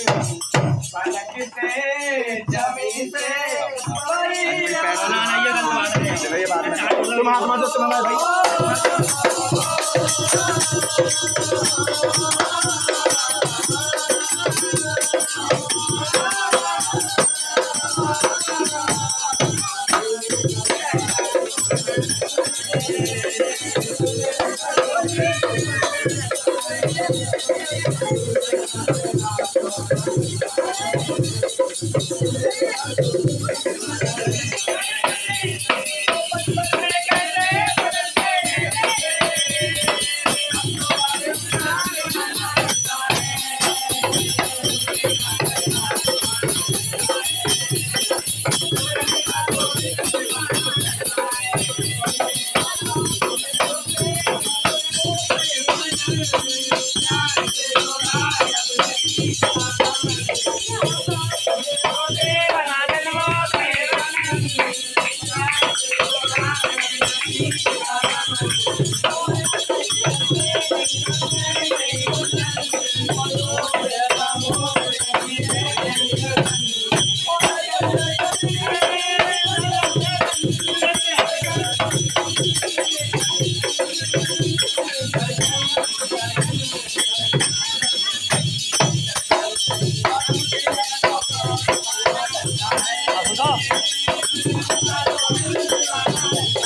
पलक से जमीन से तुम हाथ मार दो तुम्हारा भाई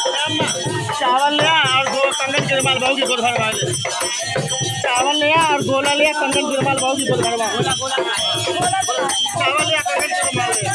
चावल लिया और दो कंगन के रुमाल बहू की गोद भरवा ले। चावल लिया और गोला लिया कंगन के रुमाल बहू की गोद भरवा। चावल लिया कंगन के रुमाल लिया।